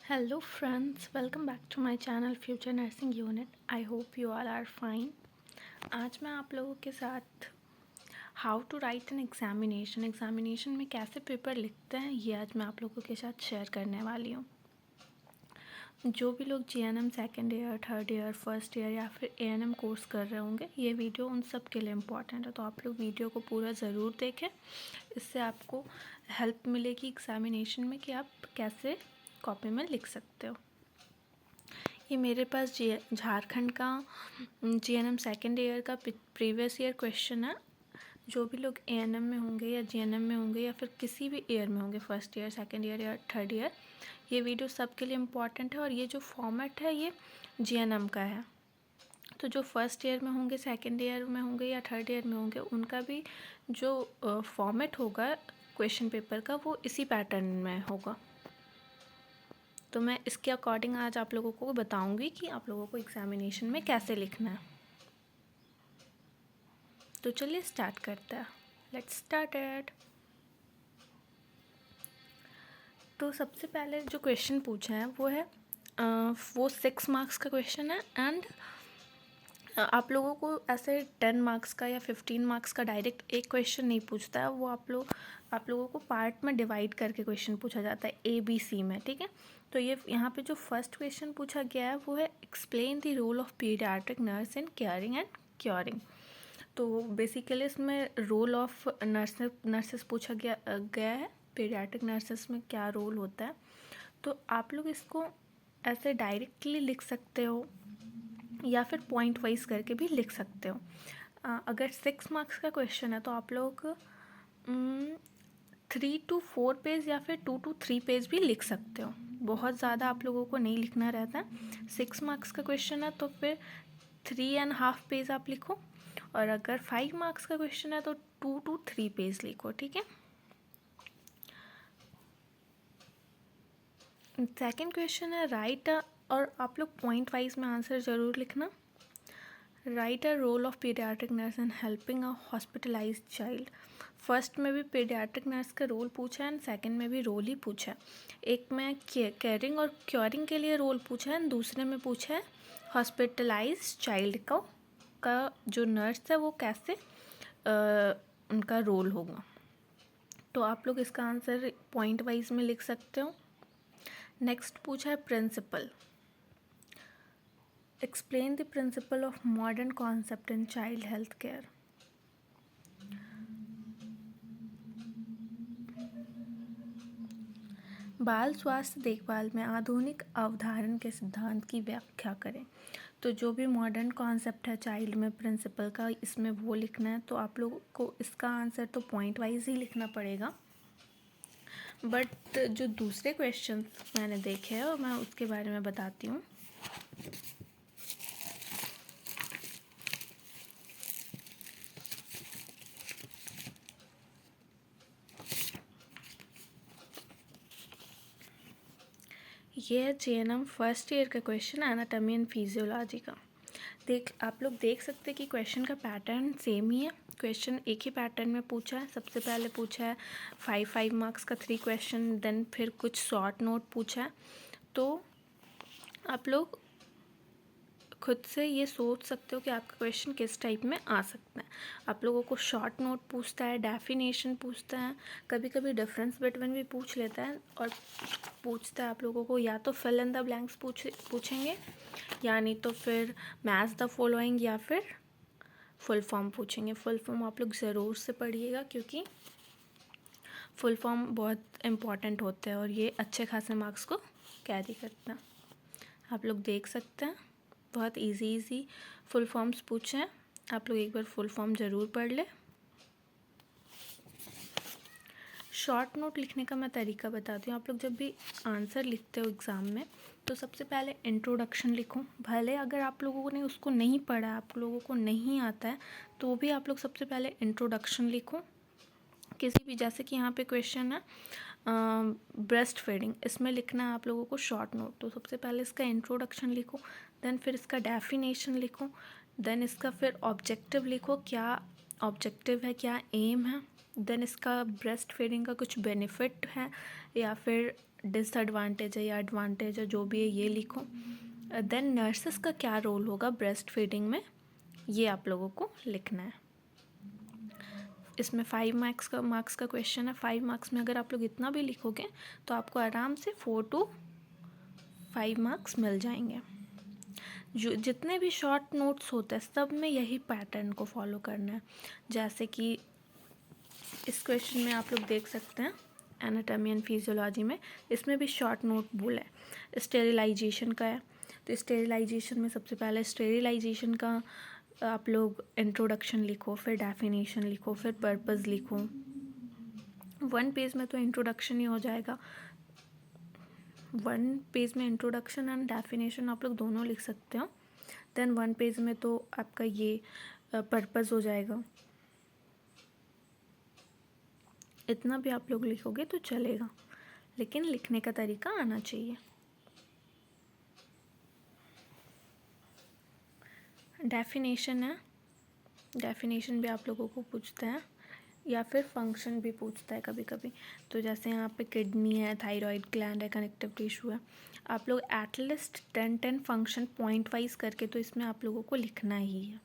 Hello friends, welcome back to my channel Future Nursing Unit. I hope you all are fine. आज मैं आप लोगों के साथ how to write an examination में कैसे पेपर लिखते हैं ये आज मैं आप लोगों के साथ शेयर करने वाली हूँ। जो भी लोग GNM second year, third year, first year या फिर एएनएम कोर्स कर रहे होंगे, ये वीडियो उन सब के लिए इम्पॉर्टेंट है, तो आप लोग वीडियो को पूरा ज़रूर देखें। इससे आपको हेल्प मिलेगी एग्जामिनेशन में कि आप कैसे कॉपी में लिख सकते हो। ये मेरे पास झारखंड का जीएनएम सेकेंड ईयर का प्रीवियस ईयर क्वेश्चन है। जो भी लोग एएनएम में होंगे या जीएनएम में होंगे या फिर किसी भी ईयर में होंगे, फर्स्ट ईयर, सेकेंड ईयर या थर्ड ईयर, ये वीडियो सबके लिए इम्पॉर्टेंट है। और ये जो फॉर्मेट है ये जीएनएम का है, तो जो फर्स्ट ईयर में होंगे, सेकेंड ईयर में होंगे या थर्ड ईयर में होंगे, उनका भी जो फॉर्मेट होगा क्वेश्चन पेपर का वो इसी पैटर्न में होगा। तो मैं इसके अकॉर्डिंग आज आप लोगों को बताऊंगी कि आप लोगों को एग्जामिनेशन में कैसे लिखना है। तो चलिए स्टार्ट करते हैं। Let's start it. तो सबसे पहले जो क्वेश्चन पूछा है वो है वो 6 मार्क्स का क्वेश्चन है। एंड आप लोगों को ऐसे 10 मार्क्स का या 15 मार्क्स का डायरेक्ट एक क्वेश्चन नहीं पूछता है, वो आप लोगों को पार्ट में डिवाइड करके क्वेश्चन पूछा जाता है ABC में, ठीक है। तो ये यहाँ पे जो फर्स्ट क्वेश्चन पूछा गया है वो है explain the role of paediatric nurse in caring and curing. तो बेसिकली इसमें रोल ऑफ नर्सेस पूछा गया है, पीडियाट्रिक नर्सेस में क्या रोल होता है। तो आप लोग इसको ऐसे डायरेक्टली लिख सकते हो या फिर पॉइंट वाइज करके भी लिख सकते हो। अगर 6 मार्क्स का क्वेश्चन है तो आप लोग 3 to 4 पेज या फिर 2 to 3 पेज भी लिख सकते हो। बहुत ज़्यादा आप लोगों को नहीं लिखना रहता है। 6 मार्क्स का क्वेश्चन है तो फिर 3.5 पेज आप लिखो, और अगर 5 मार्क्स का क्वेश्चन है तो 2 to 3 पेज लिखो, ठीक है। सेकेंड क्वेश्चन है राइट, और आप लोग पॉइंट वाइज में आंसर ज़रूर लिखना। Write a role of paediatric nurse in helping a hospitalised child. First में भी पीडियाट्रिक नर्स का रोल पूछा है एंड सेकंड में भी रोल ही पूछा है। एक में केयरिंग और क्योरिंग के लिए रोल पूछा है, दूसरे में पूछा है हॉस्पिटलाइज्ड चाइल्ड का जो नर्स है वो कैसे उनका रोल होगा। तो आप लोग इसका आंसर पॉइंट वाइज में लिख सकते हो। नेक्स्ट पूछा है principle. Explain the principle of modern concept in child health care. बाल स्वास्थ्य देखभाल में आधुनिक अवधारण के सिद्धांत की व्याख्या करें। तो जो भी मॉडर्न कॉन्सेप्ट है चाइल्ड में प्रिंसिपल का, इसमें वो लिखना है। तो आप लोगों को इसका आंसर तो पॉइंट वाइज ही लिखना पड़ेगा। बट जो दूसरे क्वेश्चन मैंने देखे हैं और मैं उसके बारे में बताती हूँ। ये है जीएनएम फर्स्ट ईयर का क्वेश्चन, एनाटॉमी एंड फिजियोलॉजी का। आप लोग देख सकते हैं कि क्वेश्चन का पैटर्न सेम ही है। क्वेश्चन एक ही पैटर्न में पूछा है। सबसे पहले पूछा है 5 मार्क्स का 3 क्वेश्चन, देन फिर कुछ शॉर्ट नोट पूछा है। तो आप लोग खुद से ये सोच सकते हो कि आपका क्वेश्चन किस टाइप में आ सकता है। आप लोगों को शॉर्ट नोट पूछता है, डेफिनेशन पूछता है, कभी कभी डिफरेंस बिटवीन भी पूछ लेता है, और पूछता है आप लोगों को या तो फिल इन द ब्लैंक्स पूछेंगे, या नहीं तो फिर मैच द फॉलोइंग, या फिर फुल फॉर्म पूछेंगे। फुल फॉर्म आप लोग ज़रूर से पढ़िएगा क्योंकि फुल फॉर्म बहुत इम्पॉर्टेंट होते हैं और ये अच्छे खासे मार्क्स को कैरी करता है। आप लोग देख सकते हैं बहुत इजी फुल फॉर्म्स पूछे हैं। आप लोग एक बार फुल फॉर्म ज़रूर पढ़ लें। शॉर्ट नोट लिखने का मैं तरीका बताती हूँ। आप लोग जब भी आंसर लिखते हो एग्ज़ाम में तो सबसे पहले इंट्रोडक्शन लिखो। भले अगर आप लोगों ने उसको नहीं पढ़ा, आप लोगों को नहीं आता है, तो भी आप लोग सबसे पहले इंट्रोडक्शन लिखो। किसी भी, जैसे कि यहाँ पे क्वेश्चन है ब्रेस्ट फीडिंग, इसमें लिखना है आप लोगों को शॉर्ट नोट। तो सबसे पहले इसका इंट्रोडक्शन लिखो, देन फिर इसका डेफिनेशन लिखो, देन इसका फिर ऑब्जेक्टिव लिखो, क्या ऑब्जेक्टिव है, क्या एम है, देन इसका ब्रेस्ट फीडिंग का कुछ बेनिफिट है या फिर डिसएडवांटेज है या एडवांटेज है, जो भी है ये लिखो। देन नर्सेस का क्या रोल होगा ब्रेस्ट फीडिंग में, ये आप लोगों को लिखना है। इसमें 5 मार्क्स का क्वेश्चन है। 5 मार्क्स में अगर आप लोग इतना भी लिखोगे तो आपको आराम से 4 to 5 मार्क्स मिल जाएंगे। जो जितने भी शॉर्ट नोट्स होते हैं सब में यही पैटर्न को फॉलो करना है। जैसे कि इस क्वेश्चन में आप लोग देख सकते हैं एनाटॉमी एंड फिजियोलॉजी में, इसमें भी शॉर्ट नोट बोला है। स्टेरिलाइजेशन का है, तो स्टेरिलाइजेशन में सबसे पहले स्टेरिलाइजेशन का आप लोग इंट्रोडक्शन लिखो, फिर डेफिनेशन लिखो, फिर पर्पस लिखो। 1 पेज में तो इंट्रोडक्शन ही हो जाएगा। 1 पेज में इंट्रोडक्शन एंड डेफिनेशन आप लोग दोनों लिख सकते हो। देन 1 पेज में तो आपका ये पर्पस हो जाएगा। इतना भी आप लोग लिखोगे तो चलेगा, लेकिन लिखने का तरीका आना चाहिए। डेफिनेशन है, डेफिनेशन भी आप लोगों को पूछता है या फिर फंक्शन भी पूछता है कभी कभी। तो जैसे यहाँ पे किडनी है, थायराइड ग्लैंड है, कनेक्टिव टिश्यू है, आप लोग एटलीस्ट 10 फंक्शन पॉइंट वाइज करके तो इसमें आप लोगों को लिखना ही है।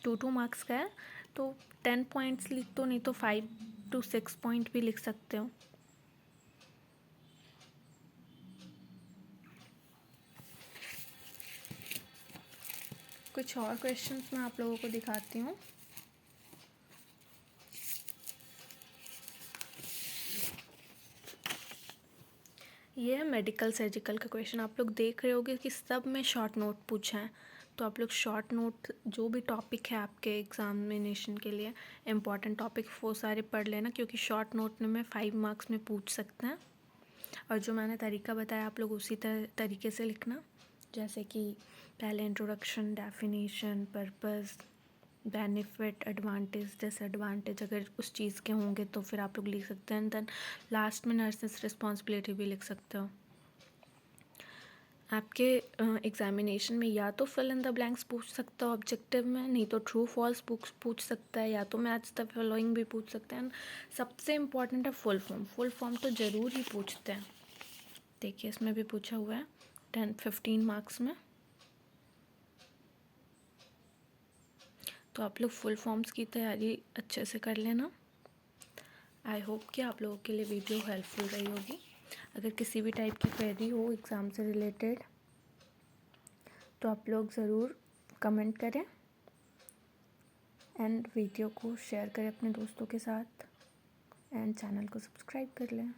2 मार्क्स का है तो 10 पॉइंट्स लिख दो, नहीं तो 5 to 6 पॉइंट भी लिख सकते हो। कुछ और क्वेश्चंस मैं आप लोगों को दिखाती हूँ। ये है मेडिकल सर्जिकल का क्वेश्चन। आप लोग देख रहे होगे कि सब में शॉर्ट नोट पूछा है, तो आप लोग शॉर्ट नोट जो भी टॉपिक है आपके एग्जामिनेशन के लिए इम्पॉर्टेंट टॉपिक वो सारे पढ़ लेना, क्योंकि शॉर्ट नोट में 5 मार्क्स में पूछ सकते हैं। और जो मैंने तरीका बताया आप लोग उसी तरीके से लिखना, जैसे कि पहले introduction, definition, purpose, benefit, advantage, disadvantage अगर उस चीज़ के होंगे तो फिर आप लोग लिख सकते हैं। देन लास्ट में नर्सेस रिस्पॉन्सिबिलिटी भी लिख सकते हो। आपके एग्जामिनेशन में या तो फिल इन द ब्लैंक्स पूछ सकता हो ऑब्जेक्टिव में, नहीं तो ट्रू फॉल्स पूछ सकता है, या तो मैच द फॉलोइंग भी पूछ सकते हैं। सबसे इम्पॉर्टेंट है फुल फॉर्म। फुल फॉर्म तो ज़रूर ही पूछते हैं। देखिए इसमें भी पूछा हुआ है 15 मार्क्स में। तो आप लोग फुल फॉर्म्स की तैयारी अच्छे से कर लेना। आई होप कि आप लोगों के लिए वीडियो हेल्पफुल रही होगी। अगर किसी भी टाइप की क्वेरी हो एग्ज़ाम से रिलेटेड तो आप लोग ज़रूर कमेंट करें एंड वीडियो को शेयर करें अपने दोस्तों के साथ एंड चैनल को सब्सक्राइब कर लें।